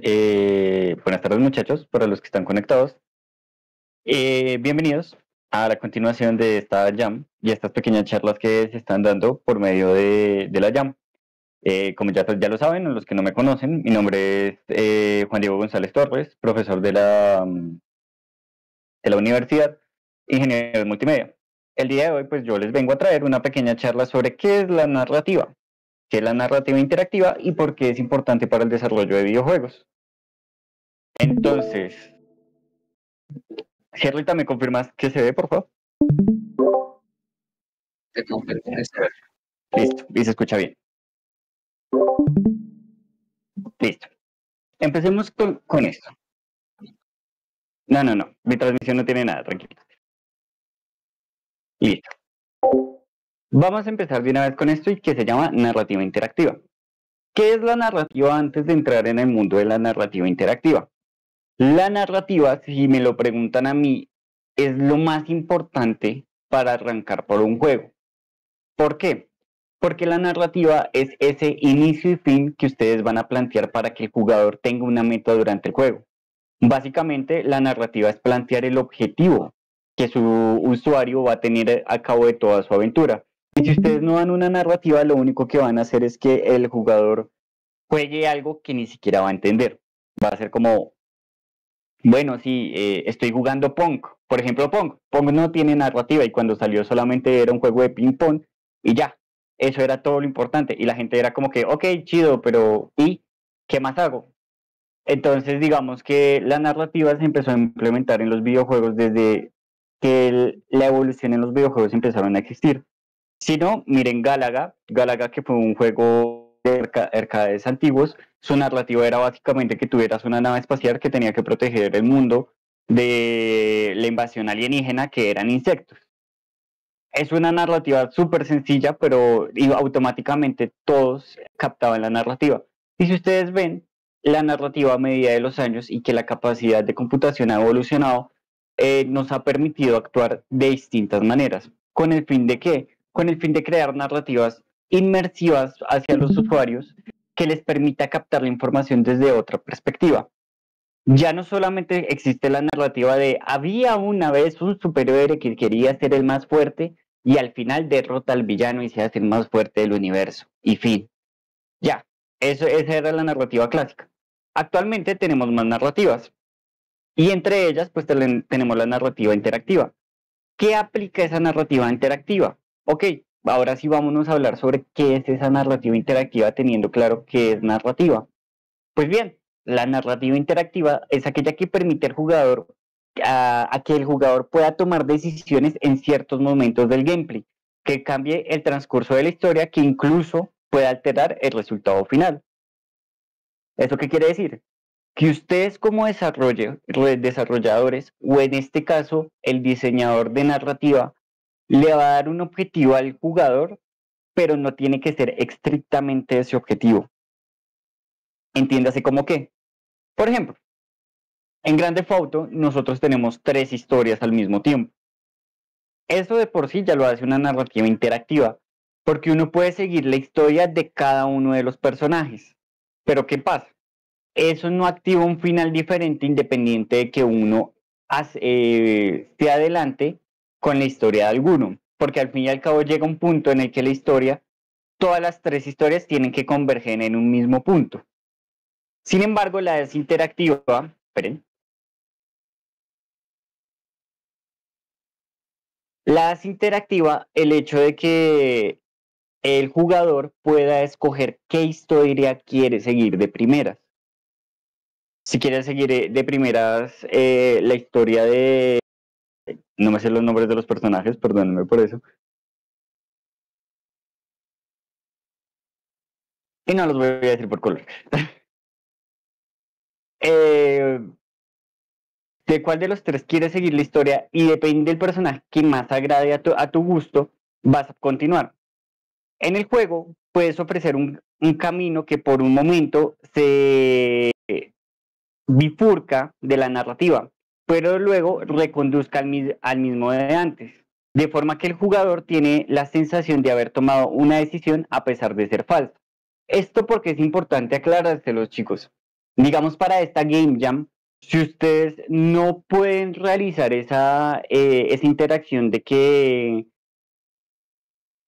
buenas tardes muchachos, para los que están conectados. Bienvenidos a la continuación de esta Jam y estas pequeñas charlas que se están dando por medio de la Jam. Como ya lo saben, los que no me conocen, mi nombre es Juan Diego González Torres, profesor de la universidad, ingeniero de multimedia. El día de hoy, pues yo les vengo a traer una pequeña charla sobre qué es la narrativa interactiva y por qué es importante para el desarrollo de videojuegos. Entonces, Rita, ¿me confirmas que se ve, por favor? Te confirmo que se ve. Listo, y se escucha bien. Listo. Empecemos con esto. No, mi transmisión no tiene nada, tranquilo. Listo. Vamos a empezar de una vez con esto y que se llama narrativa interactiva. ¿Qué es la narrativa antes de entrar en el mundo de la narrativa interactiva? La narrativa, si me lo preguntan a mí, es lo más importante para arrancar por un juego. ¿Por qué? Porque la narrativa es ese inicio y fin que ustedes van a plantear para que el jugador tenga una meta durante el juego. Básicamente, la narrativa es plantear el objetivo que su usuario va a tener a cabo de toda su aventura. Y si ustedes no dan una narrativa, lo único que van a hacer es que el jugador juegue algo que ni siquiera va a entender. Va a ser como, bueno, sí, estoy jugando Pong. Por ejemplo, Pong. Pong no tiene narrativa y cuando salió solamente era un juego de ping-pong y ya. Eso era todo lo importante. Y la gente era como que, ok, chido, pero ¿y qué más hago? Entonces, digamos que la narrativa se empezó a implementar en los videojuegos desde que la evolución en los videojuegos empezaron a existir. Si no, miren Galaga, que fue un juego de arcades antiguos, su narrativa era básicamente que tuvieras una nave espacial que tenía que proteger el mundo de la invasión alienígena que eran insectos. Es una narrativa súper sencilla, pero automáticamente todos captaban la narrativa. Y si ustedes ven, la narrativa a medida de los años y que la capacidad de computación ha evolucionado, nos ha permitido actuar de distintas maneras. ¿Con el fin de qué? Con el fin de crear narrativas inmersivas hacia los usuarios que les permita captar la información desde otra perspectiva. Ya no solamente existe la narrativa de había una vez un superhéroe que quería ser el más fuerte y al final derrota al villano y se hace el más fuerte del universo. Y fin. Ya, esa era la narrativa clásica. Actualmente tenemos más narrativas y entre ellas pues tenemos la narrativa interactiva. ¿Qué aplica esa narrativa interactiva? Ok, ahora sí vámonos a hablar sobre qué es esa narrativa interactiva teniendo claro qué es narrativa. Pues bien, la narrativa interactiva es aquella que permite al jugador a que el jugador pueda tomar decisiones en ciertos momentos del gameplay, que cambie el transcurso de la historia, que incluso pueda alterar el resultado final. ¿Eso qué quiere decir? Que ustedes como desarrolladores, o en este caso el diseñador de narrativa, le va a dar un objetivo al jugador, pero no tiene que ser estrictamente ese objetivo. Entiéndase como que, por ejemplo, en Grand Theft Auto nosotros tenemos 3 historias al mismo tiempo. Eso de por sí ya lo hace una narrativa interactiva, porque uno puede seguir la historia de cada uno de los personajes. Pero ¿qué pasa? Eso no activa un final diferente independiente de que uno se adelante con la historia de alguno, porque al fin y al cabo llega un punto en el que la historia, todas las 3 historias tienen que converger en un mismo punto. Sin embargo, la desinteractiva, esperen, la interactiva, el hecho de que el jugador pueda escoger qué historia quiere seguir de primeras. Si quiere seguir de primeras la historia de... No me sé los nombres de los personajes, perdónenme por eso. Y no los voy a decir por color. De cuál de los 3 quieres seguir la historia y depende del personaje que más agrade a tu gusto, vas a continuar. En el juego puedes ofrecer un camino que por un momento se bifurca de la narrativa, pero luego reconduzca al mismo de antes, de forma que el jugador tiene la sensación de haber tomado una decisión a pesar de ser falsa. Esto porque es importante aclarárselo, chicos. Digamos para esta Game Jam, si ustedes no pueden realizar esa interacción de que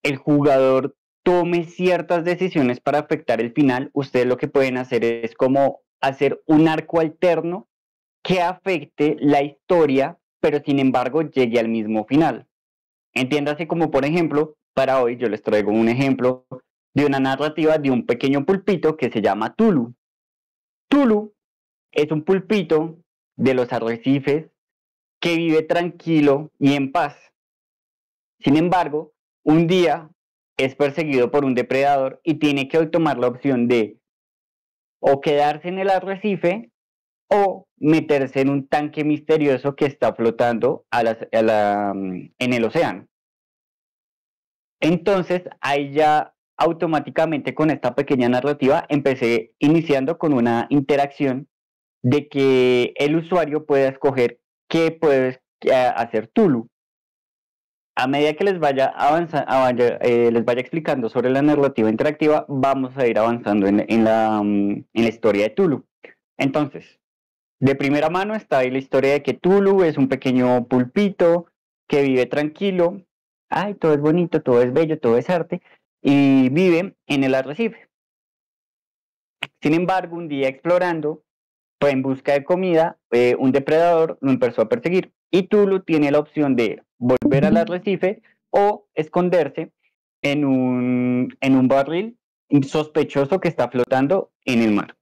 el jugador tome ciertas decisiones para afectar el final, ustedes lo que pueden hacer es como hacer un arco alterno que afecte la historia, pero sin embargo llegue al mismo final. Entiéndase como, por ejemplo, para hoy yo les traigo un ejemplo de una narrativa de un pequeño pulpito que se llama Tulu. Tulu es un pulpito de los arrecifes que vive tranquilo y en paz. Sin embargo, un día es perseguido por un depredador y tiene que tomar la opción de o quedarse en el arrecife o meterse en un tanque misterioso que está flotando en el océano. Entonces, ahí ya automáticamente con esta pequeña narrativa empecé iniciando con una interacción de que el usuario pueda escoger qué puede hacer Tulu. A medida que les vaya explicando sobre la narrativa interactiva, vamos a ir avanzando en la historia de Tulu. Entonces, de primera mano está ahí la historia de que Tulu es un pequeño pulpito que vive tranquilo. Ay, todo es bonito, todo es bello, todo es arte. Y vive en el arrecife. Sin embargo, un día explorando, pues en busca de comida, un depredador lo empezó a perseguir. Y Tulu tiene la opción de volver al arrecife o esconderse en un barril sospechoso que está flotando en el mar.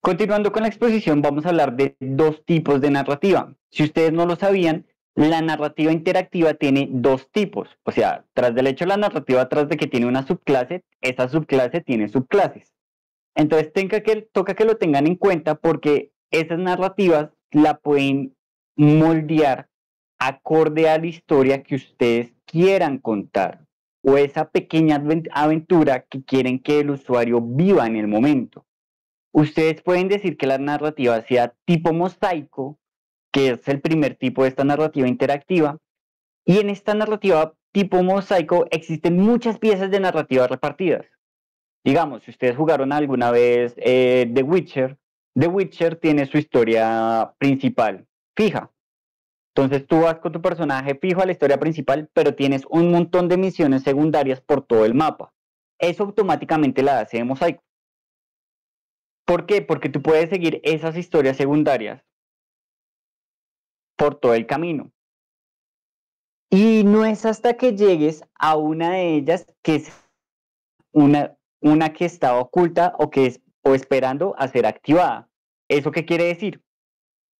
Continuando con la exposición, vamos a hablar de dos tipos de narrativa. Si ustedes no lo sabían, la narrativa interactiva tiene dos tipos. O sea, tras del hecho de la narrativa, tras de que tiene una subclase, esa subclase tiene subclases. Entonces toca que lo tengan en cuenta porque esas narrativas la pueden moldear acorde a la historia que ustedes quieran contar o esa pequeña aventura que quieren que el usuario viva en el momento. Ustedes pueden decir que la narrativa sea tipo mosaico, que es el primer tipo de esta narrativa interactiva, y en esta narrativa tipo mosaico existen muchas piezas de narrativa repartidas. Digamos, si ustedes jugaron alguna vez The Witcher tiene su historia principal fija. Entonces tú vas con tu personaje fijo a la historia principal, pero tienes un montón de misiones secundarias por todo el mapa. Eso automáticamente la hace de mosaico. ¿Por qué? Porque tú puedes seguir esas historias secundarias por todo el camino. Y no es hasta que llegues a una de ellas que es una que está oculta o esperando a ser activada. ¿Eso qué quiere decir?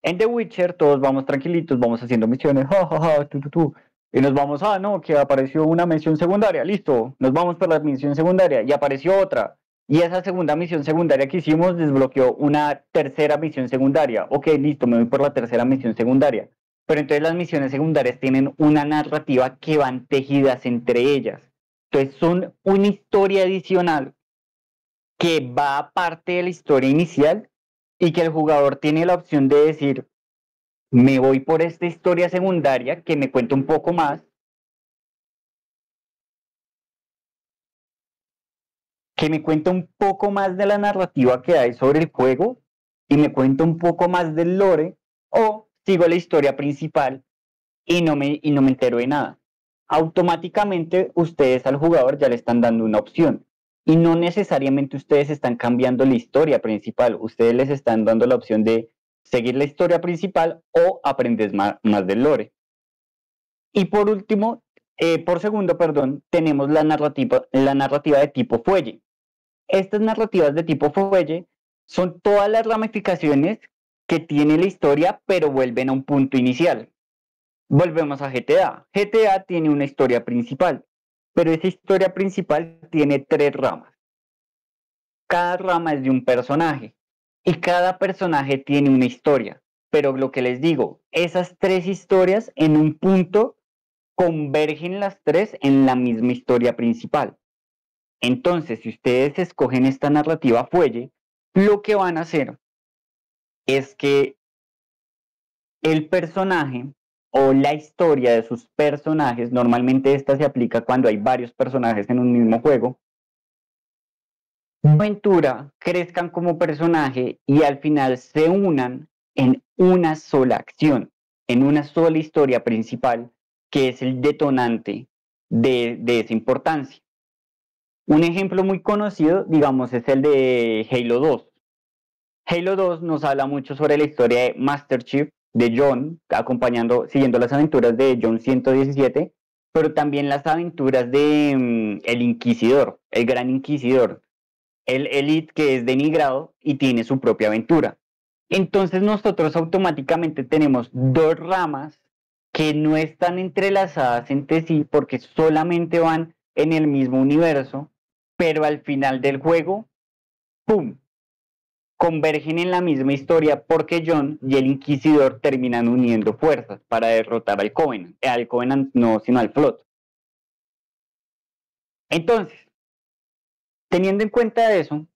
En The Witcher todos vamos tranquilitos, vamos haciendo misiones, y nos vamos, no, que apareció una misión secundaria, listo, nos vamos por la misión secundaria, y apareció otra, y esa segunda misión secundaria que hicimos desbloqueó una tercera misión secundaria, ok, listo, me voy por la tercera misión secundaria, pero entonces las misiones secundarias tienen una narrativa que van tejidas entre ellas, entonces son una historia adicional que va aparte de la historia inicial y que el jugador tiene la opción de decir, me voy por esta historia secundaria que me cuenta un poco más, que me cuenta un poco más de la narrativa que hay sobre el juego y me cuenta un poco más del lore, o sigo la historia principal y no me entero de nada. Automáticamente ustedes al jugador ya le están dando una opción y no necesariamente ustedes están cambiando la historia principal, ustedes les están dando la opción de seguir la historia principal o aprender más del lore. Y por último, por segundo, perdón, tenemos la narrativa de tipo fuelle. Estas narrativas de tipo fuelle son todas las ramificaciones que tiene la historia, pero vuelven a un punto inicial. Volvemos a GTA. GTA tiene una historia principal, pero esa historia principal tiene 3 ramas. Cada rama es de un personaje y cada personaje tiene una historia. Pero lo que les digo, esas 3 historias en un punto convergen las 3 en la misma historia principal. Entonces, si ustedes escogen esta narrativa fuelle, lo que van a hacer es que el personaje o la historia de sus personajes, normalmente esta se aplica cuando hay varios personajes en un mismo juego, aventura, crezcan como personaje y al final se unan en una sola acción, en una sola historia principal, que es el detonante de esa importancia. Un ejemplo muy conocido, digamos, es el de Halo 2. Halo 2 nos habla mucho sobre la historia de Master Chief, de John, siguiendo las aventuras de John 117, pero también las aventuras de el Inquisidor, el Gran Inquisidor, el Elite que es denigrado y tiene su propia aventura. Entonces nosotros automáticamente tenemos dos ramas que no están entrelazadas entre sí porque solamente van en el mismo universo, pero al final del juego, ¡pum!, convergen en la misma historia porque John y el Inquisidor terminan uniendo fuerzas para derrotar al Covenant no, sino al Flood. Entonces, teniendo en cuenta eso,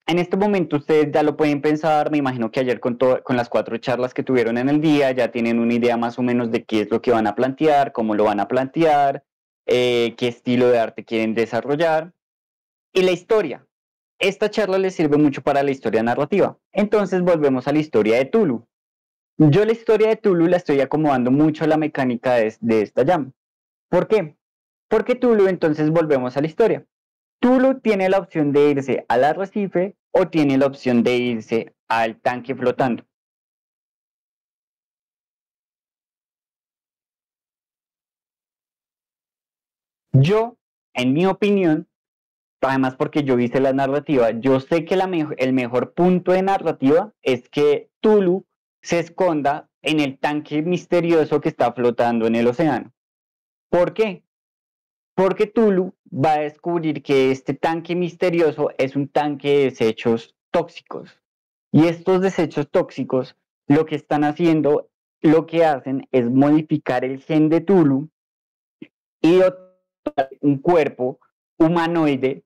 en este momento ustedes ya lo pueden pensar, me imagino que ayer con las 4 charlas que tuvieron en el día ya tienen una idea más o menos de qué es lo que van a plantear, cómo lo van a plantear, qué estilo de arte quieren desarrollar. Y la historia. Esta charla les sirve mucho para la historia narrativa. Entonces volvemos a la historia de Tulu. Yo la historia de Tulu la estoy acomodando mucho a la mecánica de esta llama. ¿Por qué? Porque Tulu, entonces volvemos a la historia. Tulu tiene la opción de irse al arrecife o tiene la opción de irse al tanque flotando. Yo, en mi opinión, además porque yo hice la narrativa, yo sé que el mejor punto de narrativa es que Tulu se esconda en el tanque misterioso que está flotando en el océano. ¿Por qué? Porque Tulu va a descubrir que este tanque misterioso es un tanque de desechos tóxicos. Y estos desechos tóxicos lo que están haciendo, lo que hacen es modificar el gen de Tulu y un cuerpo humanoide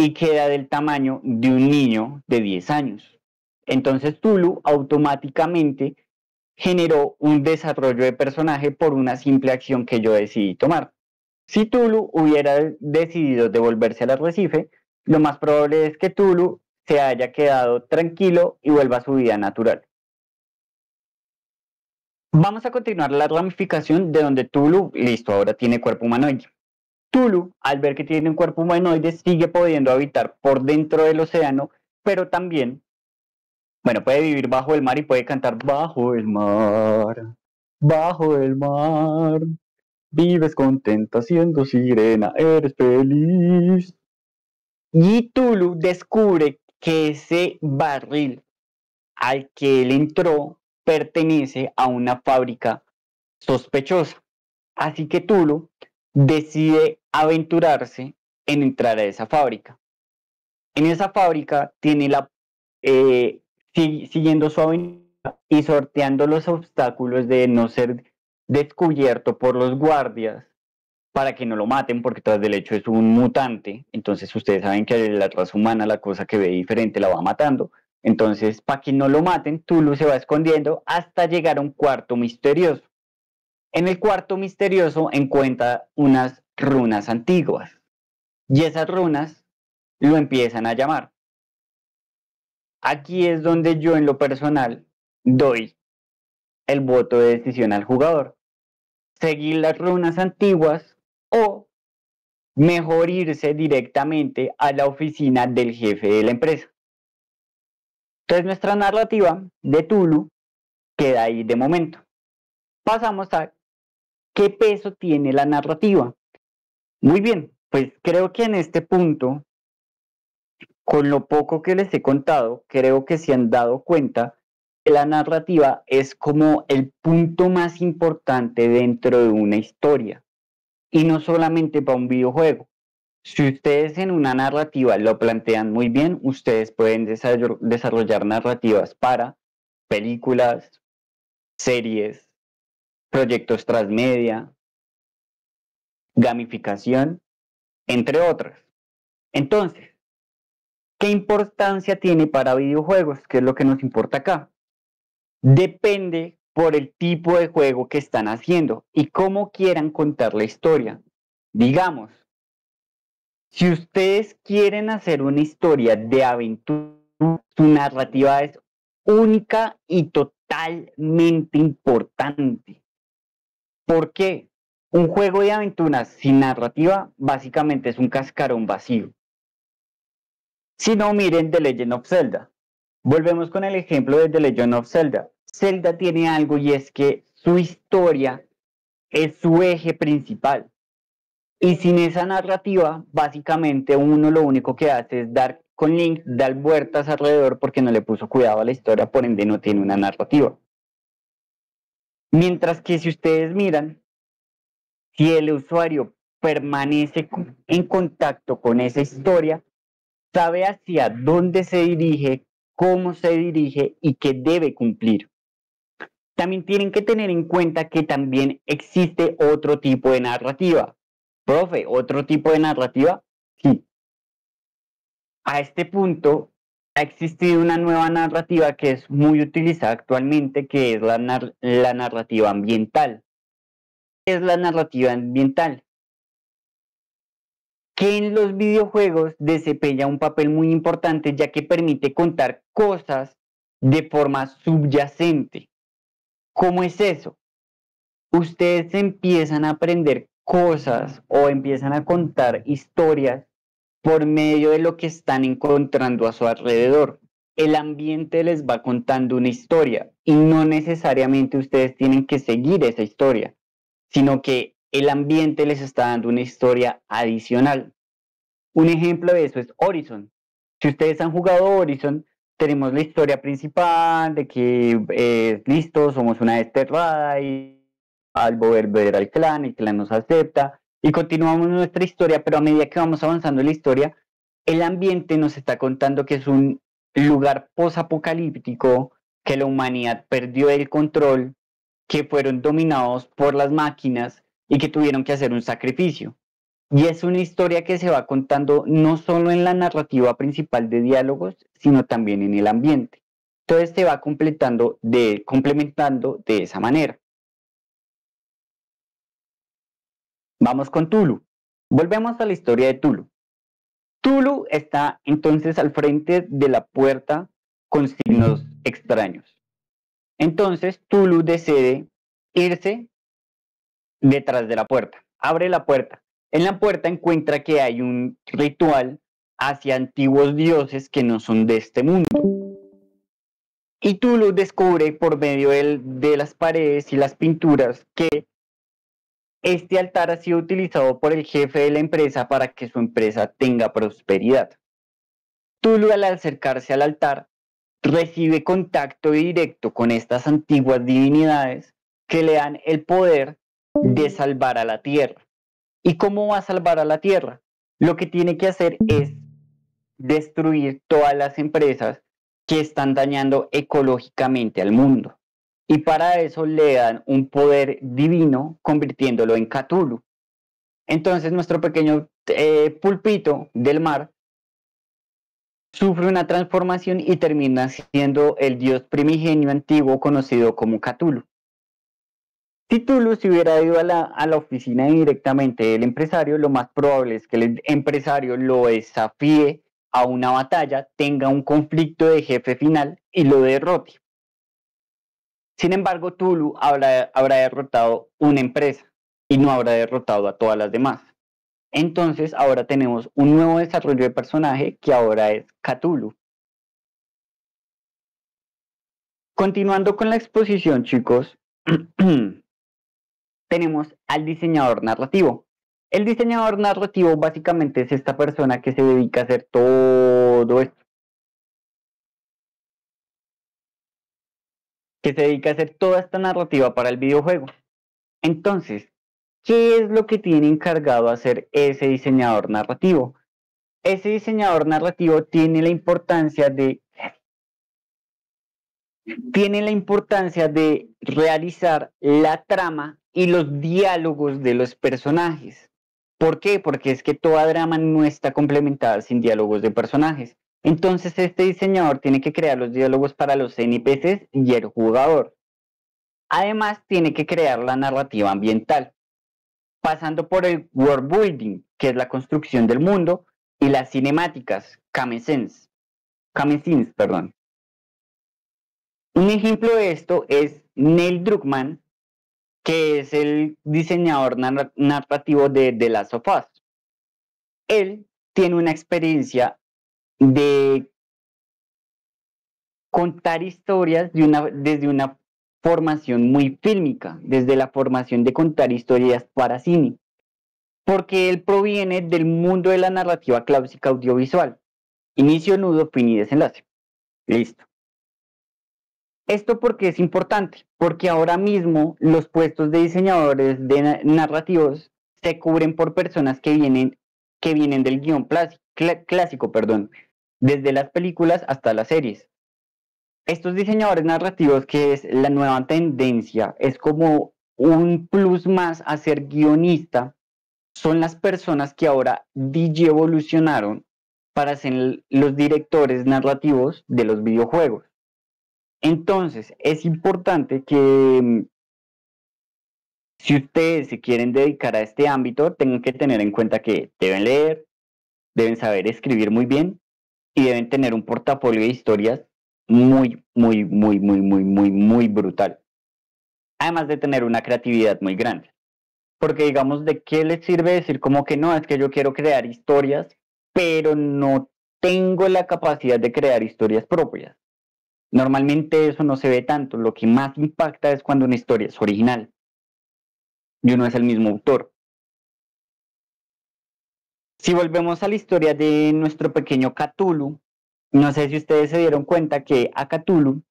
y queda del tamaño de un niño de 10 años. Entonces Tulu automáticamente generó un desarrollo de personaje por una simple acción que yo decidí tomar. Si Tulu hubiera decidido devolverse al arrecife, lo más probable es que Tulu se haya quedado tranquilo y vuelva a su vida natural. Vamos a continuar la ramificación de donde Tulu, listo, ahora tiene cuerpo humanoide. Tulu, al ver que tiene un cuerpo humanoide, sigue pudiendo habitar por dentro del océano, pero también, bueno, puede vivir bajo el mar y puede cantar bajo el mar, vives contenta siendo sirena, eres feliz. Y Tulu descubre que ese barril al que él entró pertenece a una fábrica sospechosa. Así que Tulu decide aventurarse en entrar a esa fábrica. En esa fábrica tiene siguiendo su aventura y sorteando los obstáculos de no ser descubierto por los guardias para que no lo maten, porque tras del hecho es un mutante. Entonces ustedes saben que la raza humana, la cosa que ve diferente, la va matando. Entonces, para que no lo maten, Tulu se va escondiendo hasta llegar a un cuarto misterioso. En el cuarto misterioso encuentra unas runas antiguas y esas runas lo empiezan a llamar. Aquí es donde yo en lo personal doy el voto de decisión al jugador. Seguir las runas antiguas o mejor irse directamente a la oficina del jefe de la empresa. Entonces nuestra narrativa de Tulu queda ahí de momento. Pasamos a qué peso tiene la narrativa. Muy bien, pues creo que en este punto, con lo poco que les he contado, creo que se han dado cuenta que la narrativa es como el punto más importante dentro de una historia. Y no solamente para un videojuego. Si ustedes en una narrativa lo plantean muy bien, ustedes pueden desarrollar narrativas para películas, series, proyectos transmedia, gamificación, entre otras. Entonces, ¿qué importancia tiene para videojuegos? ¿Qué es lo que nos importa acá? Depende por el tipo de juego que están haciendo y cómo quieran contar la historia. Digamos, Si ustedes quieren hacer una historia de aventura, su narrativa es única y totalmente importante. ¿Por qué? Un juego de aventuras sin narrativa básicamente es un cascarón vacío. Si no, miren The Legend of Zelda. Volvemos con el ejemplo de The Legend of Zelda. Zelda tiene algo y es que su historia es su eje principal. Y sin esa narrativa, básicamente uno lo único que hace es dar con Link, dar vueltas alrededor porque no le puso cuidado a la historia, por ende no tiene una narrativa. Mientras que si ustedes miran, si el usuario permanece en contacto con esa historia, sabe hacia dónde se dirige, cómo se dirige y qué debe cumplir. También tienen que tener en cuenta que también existe otro tipo de narrativa. Profe, ¿otro tipo de narrativa? Sí. A este punto ha existido una nueva narrativa que es muy utilizada actualmente, que es la narrativa ambiental. ¿Qué es la narrativa ambiental? Que en los videojuegos desempeña un papel muy importante ya que permite contar cosas de forma subyacente. ¿Cómo es eso? Ustedes empiezan a aprender cosas o empiezan a contar historias por medio de lo que están encontrando a su alrededor. El ambiente les va contando una historia y no necesariamente ustedes tienen que seguir esa historia, sino que el ambiente les está dando una historia adicional. Un ejemplo de eso es Horizon. Si ustedes han jugado Horizon, tenemos la historia principal de que listo, somos una desterrada y al volver al clan, el clan nos acepta y continuamos nuestra historia, pero a medida que vamos avanzando en la historia, el ambiente nos está contando que es un lugar posapocalíptico, que la humanidad perdió el control, que fueron dominados por las máquinas y que tuvieron que hacer un sacrificio. Y es una historia que se va contando no solo en la narrativa principal de diálogos, sino también en el ambiente. Entonces se va complementando de esa manera. Vamos con Tulu. Volvemos a la historia de Tulu. Tulu está entonces al frente de la puerta con signos extraños. Entonces Tulu decide irse detrás de la puerta. Abre la puerta. En la puerta encuentra que hay un ritual hacia antiguos dioses que no son de este mundo. Y Tulu descubre por medio de las paredes y las pinturas que este altar ha sido utilizado por el jefe de la empresa para que su empresa tenga prosperidad. Tulu, al acercarse al altar, recibe contacto directo con estas antiguas divinidades que le dan el poder de salvar a la tierra. ¿Y cómo va a salvar a la tierra? Lo que tiene que hacer es destruir todas las empresas que están dañando ecológicamente al mundo. Y para eso le dan un poder divino convirtiéndolo en Cthulhu. Entonces nuestro pequeño pulpito del mar sufre una transformación y termina siendo el dios primigenio antiguo conocido como Cthulhu. Si Tulu se hubiera ido a la oficina directamente del empresario, lo más probable es que el empresario lo desafíe a una batalla, tenga un conflicto de jefe final y lo derrote. Sin embargo, Tulu habrá derrotado una empresa y no habrá derrotado a todas las demás. Entonces, ahora tenemos un nuevo desarrollo de personaje que ahora es Cthulhu. Continuando con la exposición, chicos, tenemos al diseñador narrativo. El diseñador narrativo básicamente es esta persona que se dedica a hacer todo esto. Que se dedica a hacer toda esta narrativa para el videojuego. Entonces, ¿qué es lo que tiene encargado hacer ese diseñador narrativo? Ese diseñador narrativo tiene la importancia de realizar la trama y los diálogos de los personajes. ¿Por qué? Porque es que toda drama no está complementada sin diálogos de personajes. Entonces este diseñador tiene que crear los diálogos para los NPCs y el jugador. Además tiene que crear la narrativa ambiental. pasando por el world building, que es la construcción del mundo, y las cinemáticas, camescenes, perdón. Un ejemplo de esto es Neil Druckmann, que es el diseñador narrativo de The Last of Us. Él tiene una experiencia de contar historias desde una formación muy fílmica, desde la formación de contar historias para cine, porque él proviene del mundo de la narrativa clásica audiovisual. Inicio, nudo, fin y desenlace. Listo. Esto porque es importante, porque ahora mismo los puestos de diseñadores de narrativos se cubren por personas que vienen del guión clásico, desde las películas hasta las series. Estos diseñadores narrativos, que es la nueva tendencia, es como un plus más a ser guionista, son las personas que ahora DJ evolucionaron para ser los directores narrativos de los videojuegos. Entonces, es importante que si ustedes se quieren dedicar a este ámbito, tengan que tener en cuenta que deben leer, deben saber escribir muy bien y deben tener un portafolio de historias muy, muy, muy, muy, muy, muy, muy brutal. Además de tener una creatividad muy grande. Porque digamos, ¿de qué les sirve decir como que no, es que yo quiero crear historias, pero no tengo la capacidad de crear historias propias? Normalmente eso no se ve tanto. Lo que más impacta es cuando una historia es original y uno es el mismo autor. Si volvemos a la historia de nuestro pequeño Cthulhu, no sé si ustedes se dieron cuenta que a Cthulhu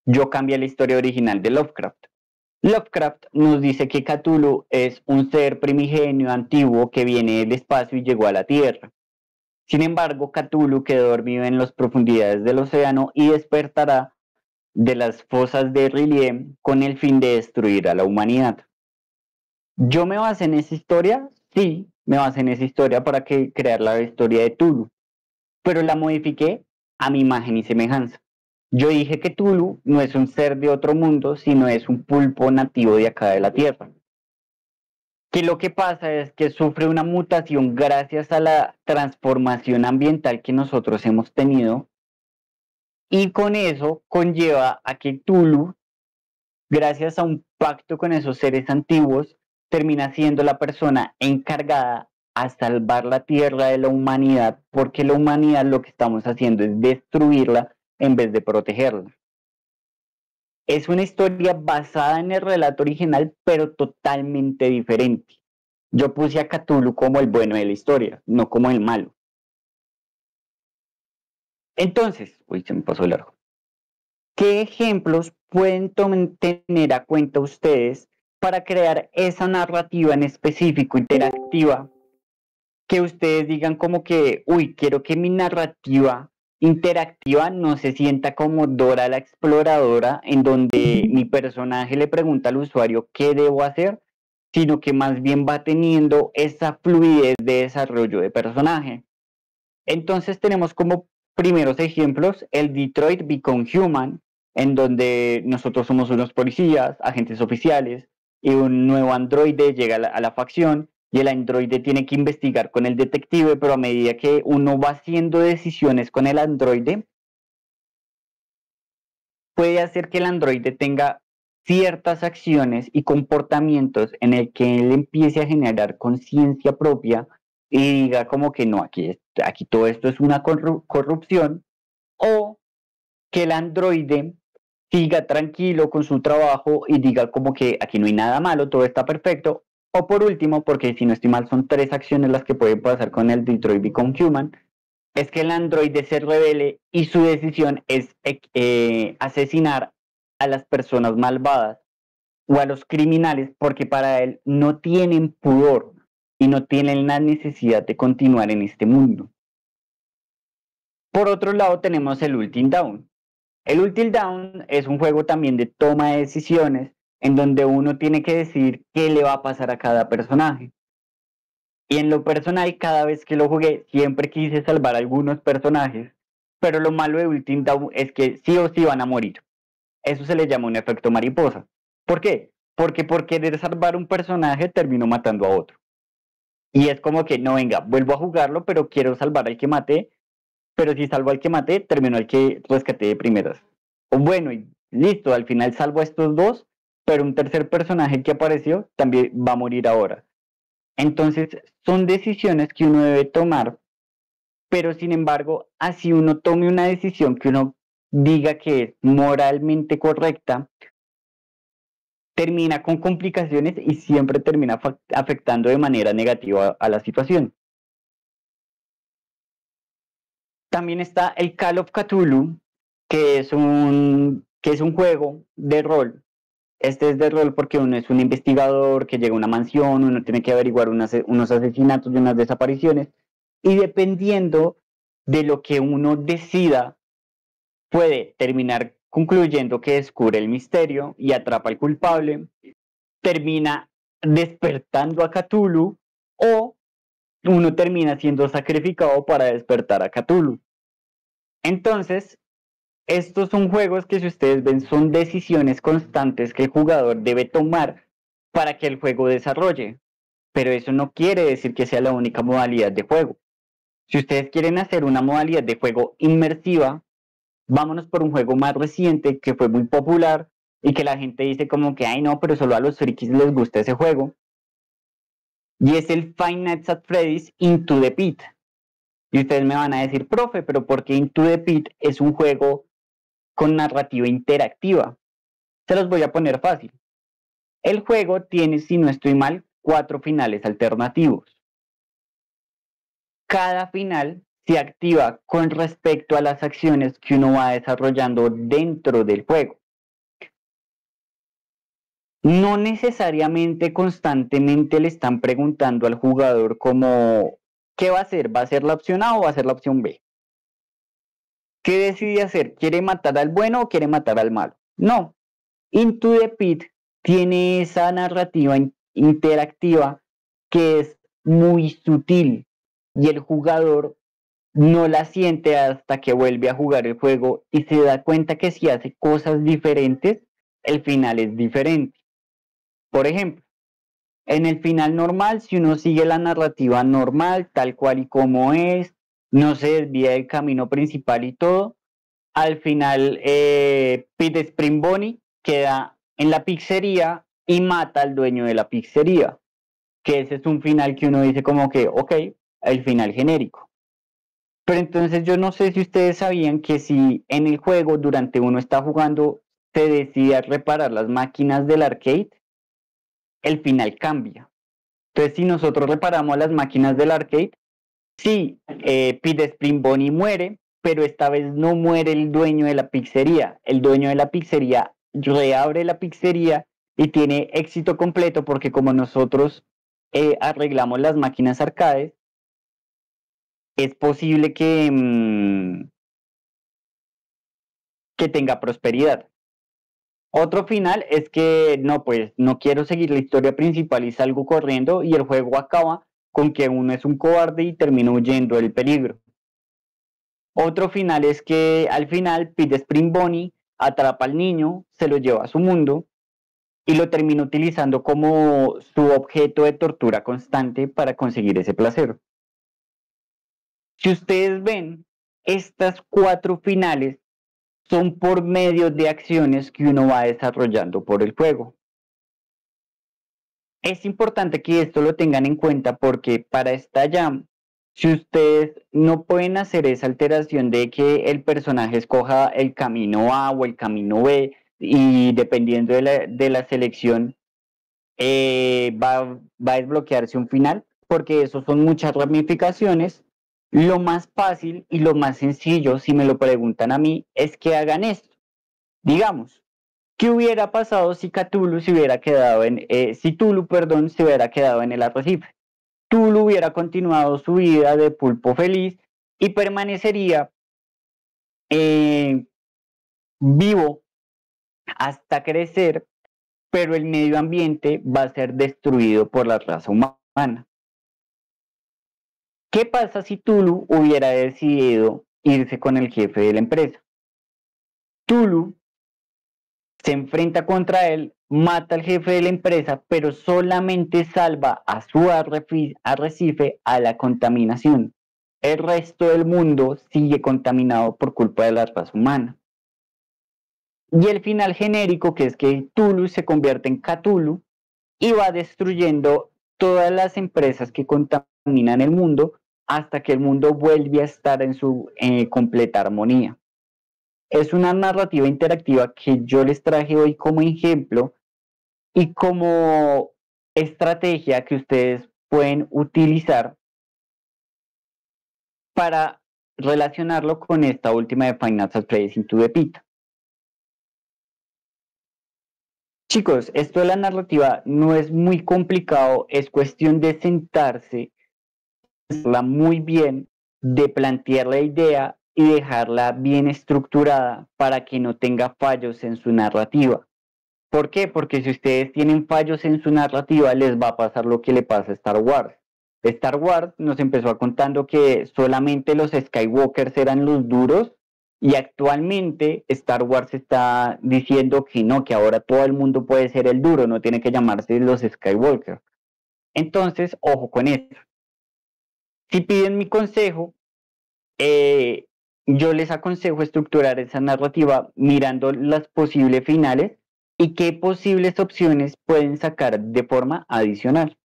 yo cambié la historia original de Lovecraft. Lovecraft nos dice que Cthulhu es un ser primigenio antiguo que viene del espacio y llegó a la Tierra. Sin embargo, Cthulhu quedó dormido en las profundidades del océano y despertará de las fosas de Rilliam con el fin de destruir a la humanidad. ¿Yo me basé en esa historia? Sí, me basé en esa historia para crear la historia de Tulu, pero la modifiqué a mi imagen y semejanza. Yo dije que Tulu no es un ser de otro mundo, sino es un pulpo nativo de acá de la Tierra. Que lo que pasa es que sufre una mutación gracias a la transformación ambiental que nosotros hemos tenido, y con eso conlleva a que Tulu, gracias a un pacto con esos seres antiguos, termina siendo la persona encargada a salvar la tierra de la humanidad, porque la humanidad lo que estamos haciendo es destruirla en vez de protegerla. Es una historia basada en el relato original, pero totalmente diferente. Yo puse a Cthulhu como el bueno de la historia, no como el malo. Entonces, se me pasó largo. ¿Qué ejemplos pueden tener a cuenta ustedes para crear esa narrativa en específico, interactiva, que ustedes digan como que, quiero que mi narrativa interactiva no se sienta como Dora la Exploradora, en donde mi personaje le pregunta al usuario qué debo hacer, sino que más bien va teniendo esa fluidez de desarrollo de personaje? Entonces tenemos como primeros ejemplos el Detroit Become Human, en donde nosotros somos unos policías, agentes oficiales, y un nuevo androide llega a la facción y el androide tiene que investigar con el detective, pero a medida que uno va haciendo decisiones con el androide, puede hacer que el androide tenga ciertas acciones y comportamientos en el que él empiece a generar conciencia propia y diga como que no, aquí todo esto es una corrupción, o que el androide siga tranquilo con su trabajo y diga como que aquí no hay nada malo, todo está perfecto. O por último, porque si no estoy mal son 3 acciones las que pueden pasar con el Detroit Become Human, es que el androide se revele y su decisión es asesinar a las personas malvadas o a los criminales, porque para él no tienen pudor y no tienen la necesidad de continuar en este mundo. Por otro lado tenemos el Until Dawn. El Until Dawn es un juego también de toma de decisiones en donde uno tiene que decidir qué le va a pasar a cada personaje. Y en lo personal, cada vez que lo jugué, siempre quise salvar a algunos personajes, pero lo malo de Until Dawn es que sí o sí van a morir. Eso se le llama un efecto mariposa. ¿Por qué? porque por querer salvar un personaje terminó matando a otro. Y es como que, no, venga, vuelvo a jugarlo, pero quiero salvar al que maté, pero si salvo al que maté, terminó el que rescaté de primeras. O bueno, y listo, al final salvo a estos dos, pero un tercer personaje que apareció también va a morir ahora. Entonces, son decisiones que uno debe tomar, pero sin embargo, así uno tome una decisión que uno diga que es moralmente correcta, termina con complicaciones y siempre termina afectando de manera negativa a la situación. También está el Call of Cthulhu, que es un juego de rol. Este es de rol porque uno es un investigador que llega a una mansión, uno tiene que averiguar unos asesinatos y unas desapariciones, y dependiendo de lo que uno decida, puede terminar concluyendo que descubre el misterio y atrapa al culpable, termina despertando a Cthulhu o uno termina siendo sacrificado para despertar a Cthulhu. Entonces, estos son juegos que si ustedes ven son decisiones constantes que el jugador debe tomar para que el juego desarrolle, pero eso no quiere decir que sea la única modalidad de juego. Si ustedes quieren hacer una modalidad de juego inmersiva, vámonos por un juego más reciente que fue muy popular y que la gente dice como que, ay no, pero solo a los frikis les gusta ese juego. Y es el Five Nights at Freddy's Into the Pit. Y ustedes me van a decir, profe, pero ¿por qué Into the Pit es un juego con narrativa interactiva? Se los voy a poner fácil. El juego tiene, si no estoy mal, 4 finales alternativos. Cada final se activa con respecto a las acciones que uno va desarrollando dentro del juego. No necesariamente constantemente le están preguntando al jugador como, ¿qué va a hacer? ¿Va a ser la opción A o va a ser la opción B? ¿Qué decide hacer? ¿Quiere matar al bueno o quiere matar al malo? No. Into the Pit tiene esa narrativa interactiva que es muy sutil y el jugador no la siente hasta que vuelve a jugar el juego y se da cuenta que si hace cosas diferentes, el final es diferente. Por ejemplo, en el final normal, si uno sigue la narrativa normal, tal cual y como es, no se desvía del camino principal y todo, al final Pete Spring Bonnie queda en la pizzería y mata al dueño de la pizzería, que ese es un final que uno dice como que, ok, el final genérico. Pero entonces yo no sé si ustedes sabían que si en el juego durante uno está jugando se decide reparar las máquinas del arcade, el final cambia. Entonces si nosotros reparamos las máquinas del arcade, sí, Pete Spring Bonnie muere, pero esta vez no muere el dueño de la pizzería. El dueño de la pizzería reabre la pizzería y tiene éxito completo porque como nosotros arreglamos las máquinas arcades, es posible que tenga prosperidad. Otro final es que no, pues no quiero seguir la historia principal y salgo corriendo y el juego acaba con que uno es un cobarde y termina huyendo del peligro. Otro final es que al final Pete Spring Bonnie atrapa al niño, se lo lleva a su mundo y lo termina utilizando como su objeto de tortura constante para conseguir ese placer. Si ustedes ven, estas 4 finales son por medio de acciones que uno va desarrollando por el juego. Es importante que esto lo tengan en cuenta porque para esta jam, si ustedes no pueden hacer esa alteración de que el personaje escoja el camino A o el camino B y dependiendo de la selección va a desbloquearse un final, porque eso son muchas ramificaciones. Lo más fácil y lo más sencillo, si me lo preguntan a mí, es que hagan esto. Digamos, ¿qué hubiera pasado si Cthulhu se hubiera quedado si Tulu, perdón, se hubiera quedado en el arrecife? Tulu hubiera continuado su vida de pulpo feliz y permanecería vivo hasta crecer, pero el medio ambiente va a ser destruido por la raza humana. ¿Qué pasa si Tulu hubiera decidido irse con el jefe de la empresa? Tulu se enfrenta contra él, mata al jefe de la empresa, pero solamente salva a su arrecife a la contaminación. El resto del mundo sigue contaminado por culpa de la raza humana. Y el final genérico, que es que Tulu se convierte en Cthulhu y va destruyendo todas las empresas que contaminan el mundo hasta que el mundo vuelve a estar en su completa armonía. Es una narrativa interactiva que yo les traje hoy como ejemplo y como estrategia que ustedes pueden utilizar para relacionarlo con esta última de Financial Plays into the Pit. Chicos, esto de la narrativa no es muy complicado, es cuestión de sentarse, hacerla muy bien, de plantear la idea y dejarla bien estructurada para que no tenga fallos en su narrativa. ¿Por qué? Porque si ustedes tienen fallos en su narrativa, les va a pasar lo que le pasa a Star Wars. Star Wars nos empezó contando que solamente los Skywalkers eran los duros y actualmente Star Wars está diciendo que no, que ahora todo el mundo puede ser el duro, no tiene que llamarse los Skywalkers. Entonces, ojo con eso. Si piden mi consejo, yo les aconsejo estructurar esa narrativa mirando las posibles finales y qué posibles opciones pueden sacar de forma adicional.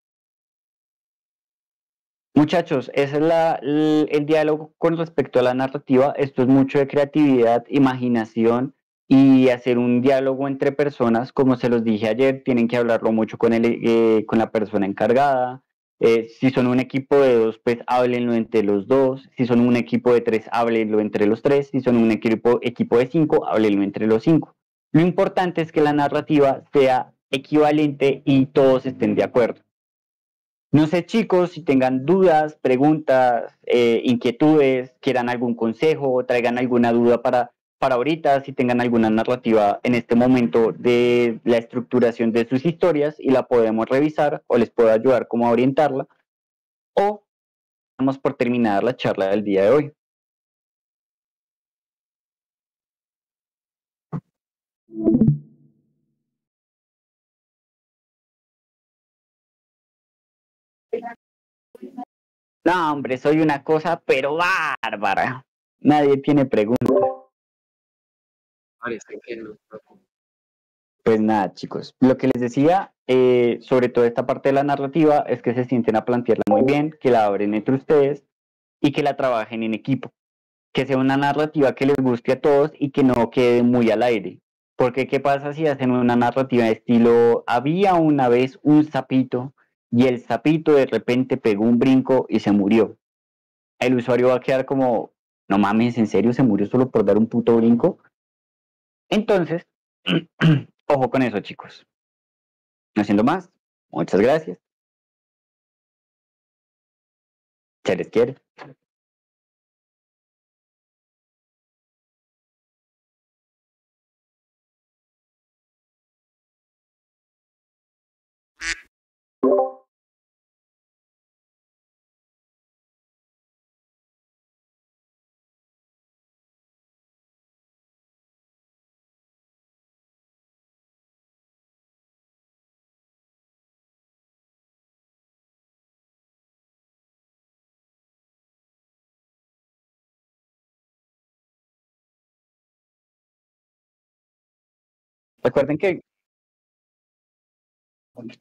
Muchachos, ese es el diálogo con respecto a la narrativa. Esto es mucho de creatividad, imaginación y hacer un diálogo entre personas. Como se los dije ayer, tienen que hablarlo mucho con la persona encargada. Si son un equipo de dos, pues háblenlo entre los dos. Si son un equipo de tres, háblenlo entre los tres. Si son un equipo de cinco, háblenlo entre los cinco. Lo importante es que la narrativa sea equivalente y todos estén de acuerdo. No sé, chicos, si tengan dudas, preguntas, inquietudes, quieran algún consejo, traigan alguna duda para ahorita, si tengan alguna narrativa en este momento de la estructuración de sus historias y la podemos revisar o les puedo ayudar como a orientarla, o vamos por terminar la charla del día de hoy. No, hombre, soy una cosa, pero bárbara. Nadie tiene preguntas. Parece que no. Pues nada, chicos, lo que les decía sobre toda esta parte de la narrativa es que se sienten a plantearla muy bien, que la abren entre ustedes y que la trabajen en equipo, que sea una narrativa que les guste a todos y que no quede muy al aire. Porque ¿qué pasa si hacen una narrativa de estilo, había una vez un sapito y el sapito de repente pegó un brinco y se murió? El usuario va a quedar como, no mames, ¿en serio se murió solo por dar un puto brinco? Entonces, ojo con eso, chicos. No siendo más, muchas gracias. Se les quiere. Recuerden que,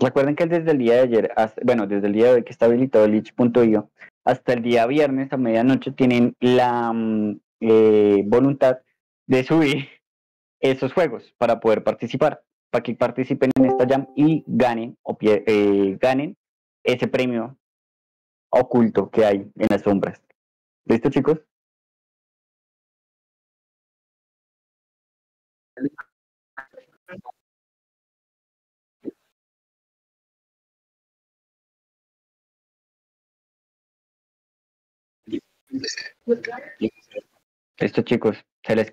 recuerden que desde el día de ayer, bueno, desde el día de hoy que está habilitado el itch.io, hasta el día viernes a medianoche tienen la voluntad de subir esos juegos para poder participar, para que participen en esta jam y ganen, ganen ese premio oculto que hay en las sombras. ¿Listo, chicos? Listo, chicos. Se les